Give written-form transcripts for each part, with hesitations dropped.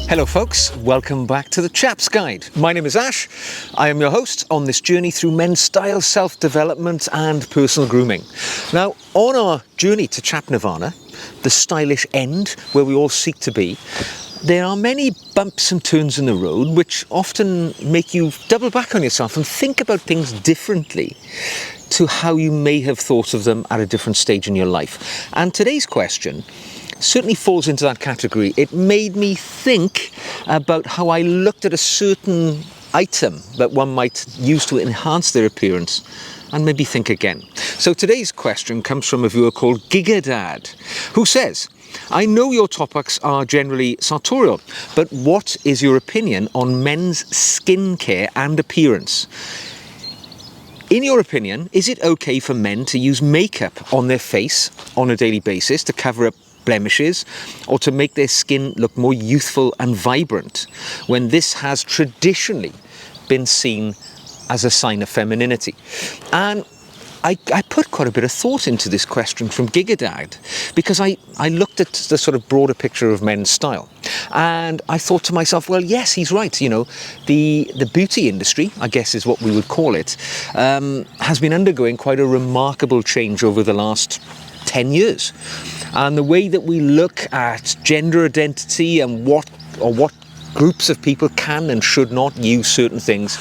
Hello folks, welcome back to the Chap's Guide. My name is Ash. I am your host on this journey through men's style, self-development and personal grooming. Now, on our journey to Chap Nirvana, the stylish end where we all seek to be, there are many bumps and turns in the road which often make you double back on yourself and think about things differently to how you may have thought of them at a different stage in your life. And today's question certainly falls into that category. It made me think about how I looked at a certain item that one might use to enhance their appearance and maybe think again. So today's question comes from a viewer called Gigadad, who says, I know your topics are generally sartorial, but what is your opinion on men's skincare and appearance? In your opinion, is it okay for men to use makeup on their face on a daily basis to cover up blemishes or to make their skin look more youthful and vibrant when this has traditionally been seen as a sign of femininity? And I put quite a bit of thought into this question from Gigadad because I looked at the sort of broader picture of men's style and I thought to myself, well, yes, he's right. You know, the beauty industry, I guess is what we would call it, has been undergoing quite a remarkable change over the last 10 years. And the way that we look at gender identity and what groups of people can and should not use certain things,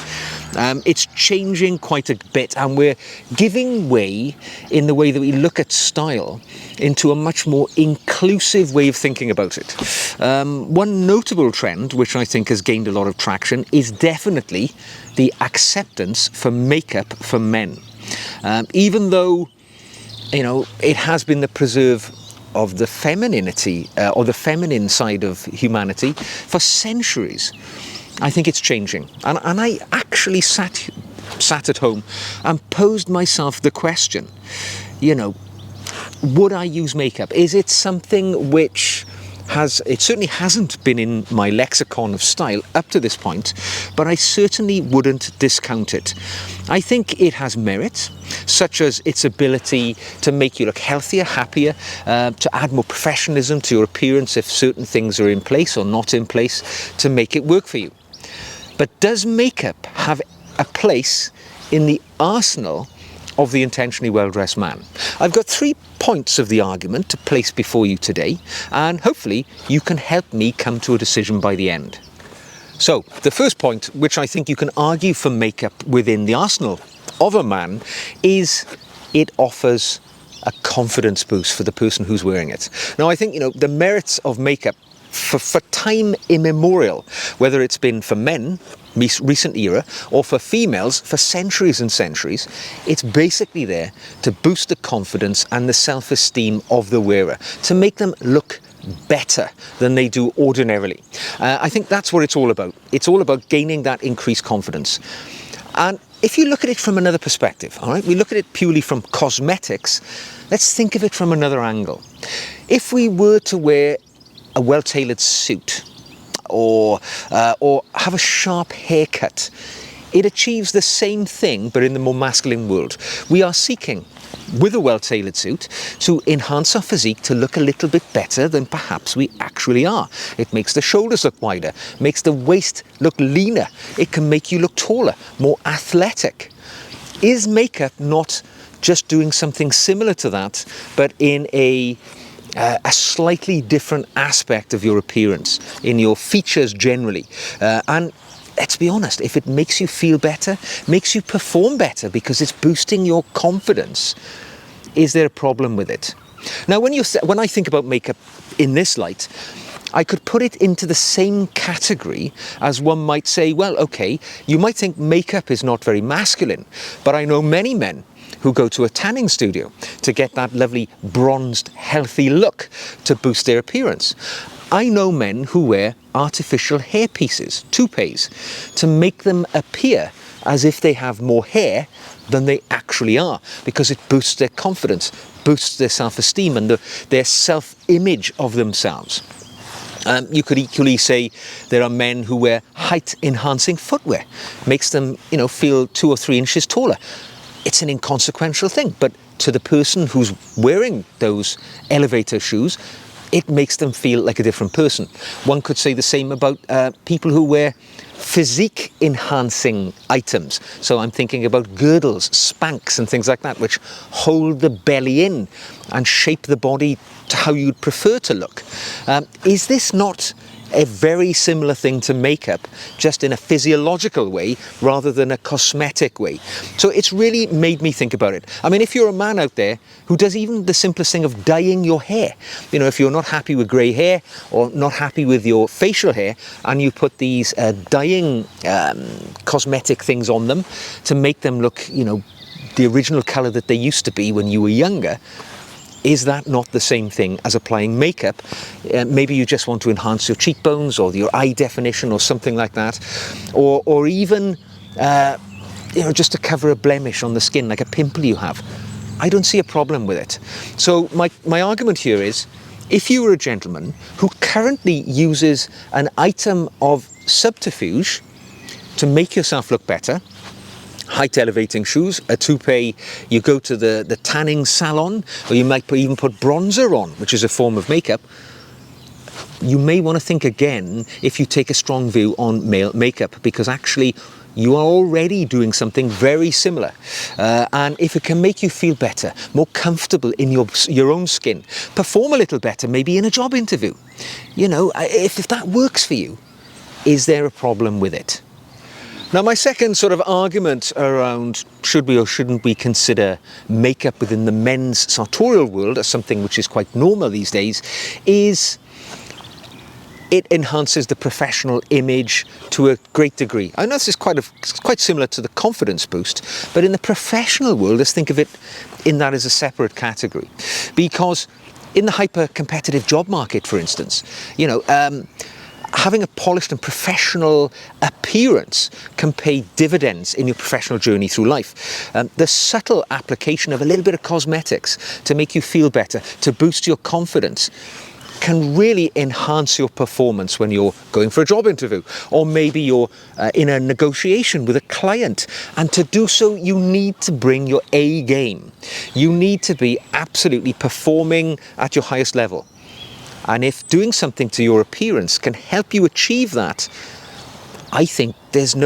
it's changing quite a bit, and we're giving way in the way that we look at style into a much more inclusive way of thinking about it. One notable trend, which I think has gained a lot of traction, is definitely the acceptance for makeup for men. Even though, you know, it has been the preserve of the femininity or the feminine side of humanity for centuries, I think it's changing. And I actually sat at home and posed myself the question, you know, would I use makeup? Is it something which it certainly hasn't been in my lexicon of style up to this point, but I certainly wouldn't discount it. I think it has merit, such as its ability to make you look healthier, happier, to add more professionalism to your appearance if certain things are in place or not in place to make it work for you. But does makeup have a place in the arsenal of the intentionally well-dressed man? I've got 3 points of the argument to place before you today, and hopefully you can help me come to a decision by the end. So, the first point, which I think you can argue for makeup within the arsenal of a man, is it offers a confidence boost for the person who's wearing it. Now, I think, you know, the merits of makeup for time immemorial, whether it's been for men, recent era, or for females for centuries and centuries, it's basically there to boost the confidence and the self-esteem of the wearer, to make them look better than they do ordinarily. I think that's what it's all about. It's all about gaining that increased confidence. And if you look at it from another perspective, all right, we look at it purely from cosmetics, let's think of it from another angle. If we were to wear a well-tailored suit or have a sharp haircut, it achieves the same thing but in the more masculine world. We are seeking, with a well-tailored suit, to enhance our physique to look a little bit better than perhaps we actually are. It makes the shoulders look wider, makes the waist look leaner, it can make you look taller, more athletic. Is makeup not just doing something similar to that, but in a slightly different aspect of your appearance, in your features generally? And let's be honest, if it makes you feel better, makes you perform better because it's boosting your confidence, is there a problem with it? Now, when I think about makeup in this light, I could put it into the same category as one might say, well, okay, you might think makeup is not very masculine, but I know many men who go to a tanning studio to get that lovely bronzed, healthy look to boost their appearance. I know men who wear artificial hair pieces, toupees, to make them appear as if they have more hair than they actually are, because it boosts their confidence, boosts their self-esteem and their self-image of themselves. You could equally say there are men who wear height-enhancing footwear, makes them, feel 2 or 3 inches taller. It's an inconsequential thing, but to the person who's wearing those elevator shoes, it makes them feel like a different person. One could say the same about people who wear physique enhancing items. So I'm thinking about girdles, Spanx and things like that, which hold the belly in and shape the body to how you'd prefer to look. Is this not a very similar thing to makeup, just in a physiological way rather than a cosmetic way? So it's really made me think about it. I mean, if you're a man out there who does even the simplest thing of dyeing your hair, if you're not happy with grey hair or not happy with your facial hair, and you put these dyeing cosmetic things on them to make them look, the original colour that they used to be when you were younger, is that not the same thing as applying makeup? Maybe you just want to enhance your cheekbones or your eye definition or something like that, or even just to cover a blemish on the skin, like a pimple you have. I don't see a problem with it. So my argument here is, if you were a gentleman who currently uses an item of subterfuge to make yourself look better, height elevating shoes, a toupee, you go to the tanning salon, or you might even put bronzer on, which is a form of makeup, you may want to think again if you take a strong view on male makeup, because actually you are already doing something very similar. And if it can make you feel better, more comfortable in your own skin, perform a little better, maybe in a job interview, if that works for you, is there a problem with it? Now, my second sort of argument around should we or shouldn't we consider makeup within the men's sartorial world as something which is quite normal these days is it enhances the professional image to a great degree. I know this is quite similar to the confidence boost, but in the professional world, let's think of it in that as a separate category. Because in the hyper-competitive job market, for instance, having a polished and professional appearance can pay dividends in your professional journey through life. The subtle application of a little bit of cosmetics to make you feel better, to boost your confidence, can really enhance your performance when you're going for a job interview, or maybe you're in a negotiation with a client. And to do so, you need to bring your A game. You need to be absolutely performing at your highest level. And if doing something to your appearance can help you achieve that, I think it's a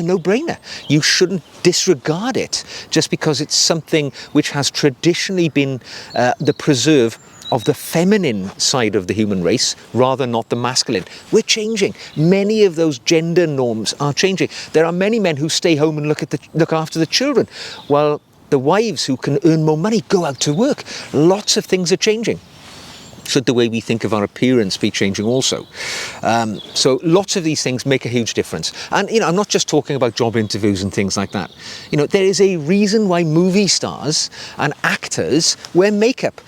no-brainer. You shouldn't disregard it just because it's something which has traditionally been the preserve of the feminine side of the human race, rather not the masculine. We're changing. Many of those gender norms are changing. There are many men who stay home and look after the children, while the wives who can earn more money go out to work. Lots of things are changing. Should the way we think of our appearance be changing also? So lots of these things make a huge difference. And, I'm not just talking about job interviews and things like that. There is a reason why movie stars and actors wear makeup,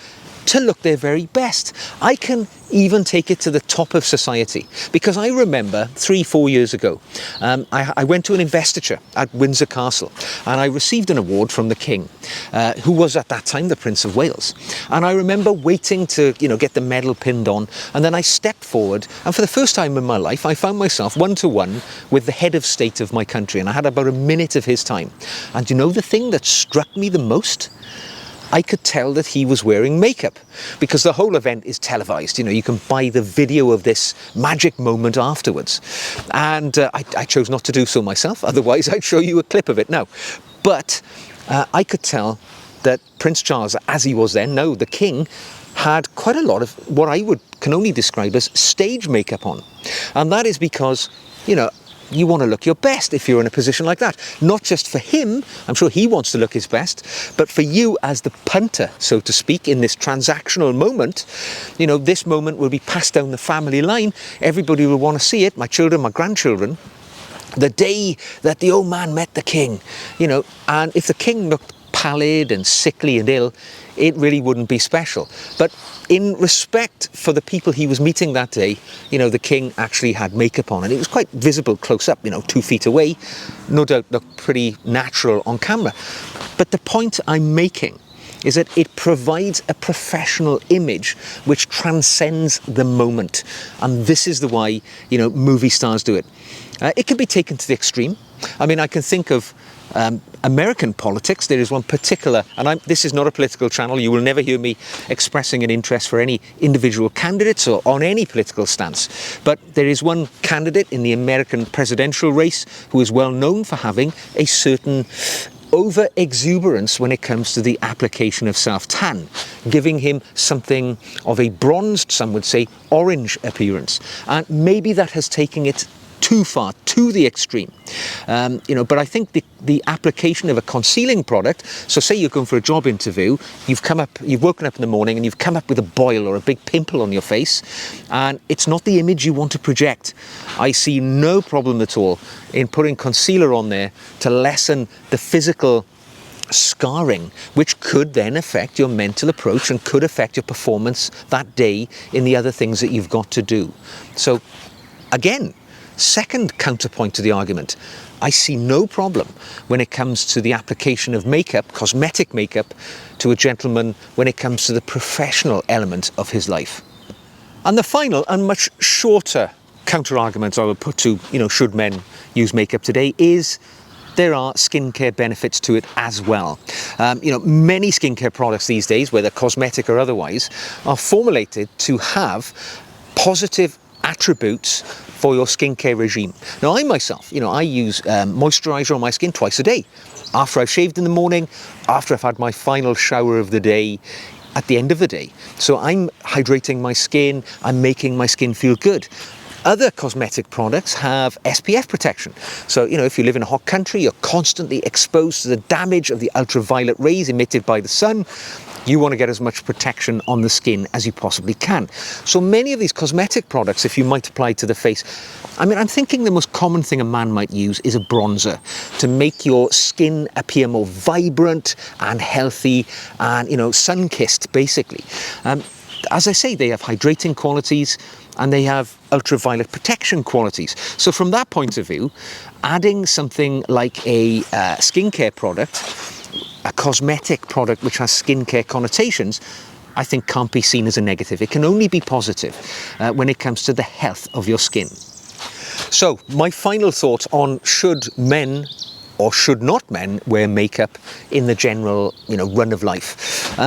to look their very best. I can even take it to the top of society, because I remember 3-4 years ago, I went to an investiture at Windsor Castle, and I received an award from the King, who was at that time the Prince of Wales. And I remember waiting to, get the medal pinned on, and then I stepped forward, and for the first time in my life, I found myself one-to-one with the head of state of my country, and I had about a minute of his time. And the thing that struck me the most? I could tell that he was wearing makeup, because the whole event is televised. You can buy the video of this magic moment afterwards. And I chose not to do so myself, otherwise I'd show you a clip of it now. But I could tell that Prince Charles, as he was then, no, the King, had quite a lot of what I can only describe as stage makeup on. And that is because, you want to look your best if you're in a position like that. Not just for him, I'm sure he wants to look his best, but for you as the punter, so to speak, in this transactional moment. This moment will be passed down the family line. Everybody will want to see it, my children, my grandchildren. The day that the old man met the King, and if the King looked pallid and sickly and ill, it really wouldn't be special. But in respect for the people he was meeting that day, the King actually had makeup on, and it was quite visible close up, 2 feet away. No doubt looked pretty natural on camera. But the point I'm making is that it provides a professional image which transcends the moment. And this is the why, movie stars do it. It can be taken to the extreme. I mean, I can think of American politics, there is one particular, and this is not a political channel, you will never hear me expressing an interest for any individual candidates or on any political stance, but there is one candidate in the American presidential race who is well known for having a certain over-exuberance when it comes to the application of self-tan, giving him something of a bronzed, some would say, orange appearance. And maybe that has taken it too far, to the extreme. But I think the application of a concealing product, so say you're going for a job interview, you've woken up in the morning and you've come up with a boil or a big pimple on your face, and it's not the image you want to project. I see no problem at all in putting concealer on there to lessen the physical scarring, which could then affect your mental approach and could affect your performance that day in the other things that you've got to do. So again, second counterpoint to the argument, I see no problem when it comes to the application of makeup, cosmetic makeup, to a gentleman when it comes to the professional element of his life. And the final and much shorter counter-argument I would put to, should men use makeup today is there are skincare benefits to it as well. Many skincare products these days, whether cosmetic or otherwise, are formulated to have positive attributes for your skincare regime. Now I myself, I use moisturizer on my skin twice a day. After I've shaved in the morning, after I've had my final shower of the day, at the end of the day. So I'm hydrating my skin, I'm making my skin feel good. Other cosmetic products have SPF protection. So, if you live in a hot country, you're constantly exposed to the damage of the ultraviolet rays emitted by the sun. You want to get as much protection on the skin as you possibly can. So many of these cosmetic products, if you might apply to the face, I'm thinking the most common thing a man might use is a bronzer to make your skin appear more vibrant and healthy and, sun-kissed, basically. As I say, they have hydrating qualities and they have ultraviolet protection qualities. So from that point of view, adding something like a skincare product, a cosmetic product which has skincare connotations, I think can't be seen as a negative. It can only be positive when it comes to the health of your skin. So my final thought on should men or should not men wear makeup in the general, run of life.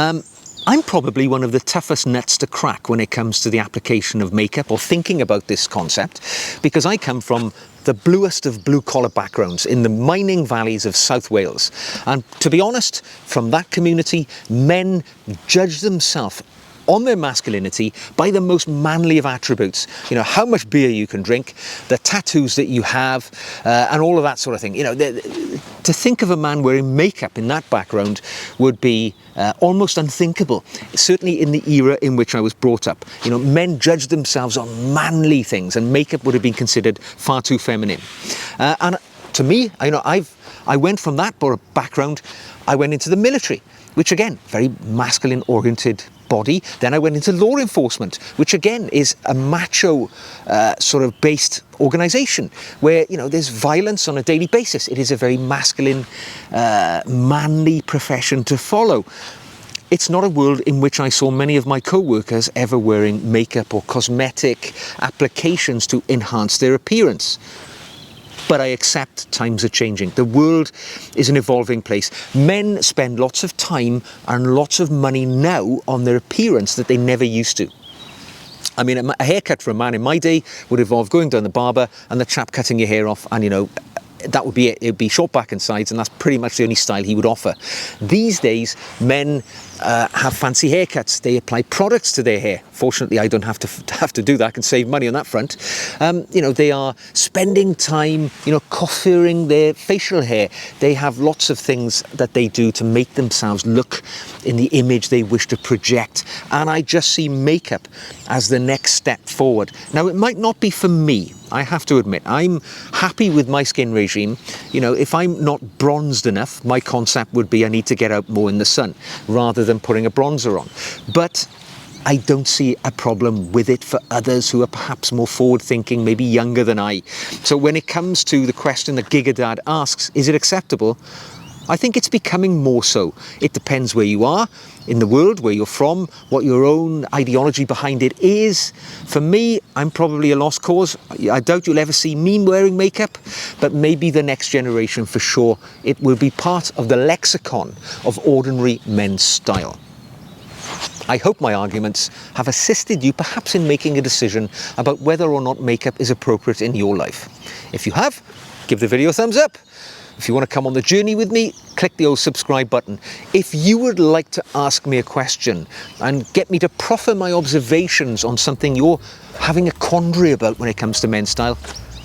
I'm probably one of the toughest nuts to crack when it comes to the application of makeup or thinking about this concept, because I come from the bluest of blue-collar backgrounds in the mining valleys of South Wales. And to be honest, from that community, men judge themselves on their masculinity by the most manly of attributes. How much beer you can drink, the tattoos that you have, and all of that sort of thing. To think of a man wearing makeup in that background would be almost unthinkable, certainly in the era in which I was brought up. Men judged themselves on manly things, and makeup would have been considered far too feminine. And to me, I went from that background, I went into the military, which again, very masculine-oriented body. Then I went into law enforcement, which again is a macho sort of based organisation where, there's violence on a daily basis. It is a very masculine, manly profession to follow. It's not a world in which I saw many of my co-workers ever wearing makeup or cosmetic applications to enhance their appearance. But I accept times are changing. The world is an evolving place. Men spend lots of time and lots of money now on their appearance that they never used to. A haircut for a man in my day would involve going down the barber and the chap cutting your hair off, and that would be it. It would be short back and sides, and that's pretty much the only style he would offer. These days, men have fancy haircuts. They apply products to their hair. Fortunately, I don't have to do that. I can save money on that front. They are spending time, coiffing their facial hair. They have lots of things that they do to make themselves look in the image they wish to project. And I just see makeup as the next step forward. Now, it might not be for me. I have to admit, I'm happy with my skin regime. If I'm not bronzed enough, my concept would be I need to get out more in the sun rather than putting a bronzer on. But I don't see a problem with it for others who are perhaps more forward-thinking, maybe younger than I. So when it comes to the question that Giga Dad asks, is it acceptable? I think it's becoming more so. It depends where you are in the world, where you're from, what your own ideology behind it is. For me, I'm probably a lost cause. I doubt you'll ever see me wearing makeup, but maybe the next generation for sure. It will be part of the lexicon of ordinary men's style. I hope my arguments have assisted you perhaps in making a decision about whether or not makeup is appropriate in your life. If you have, give the video a thumbs up. If you want to come on the journey with me, click the old subscribe button. If you would like to ask me a question and get me to proffer my observations on something you're having a quandary about when it comes to men's style,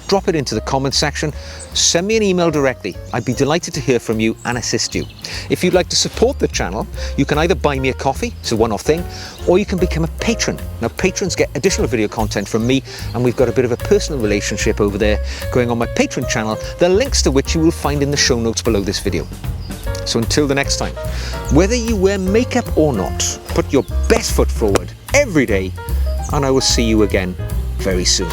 drop it into the comment section. Send me an email directly. I'd be delighted to hear from you and assist you. If you'd like to support the channel, you can either buy me a coffee, it's a one-off thing, or you can become a patron. Now, patrons get additional video content from me, and we've got a bit of a personal relationship over there going on my Patreon channel, the links to which you will find in the show notes below this video. So until the next time, whether you wear makeup or not, put your best foot forward every day, and I will see you again very soon.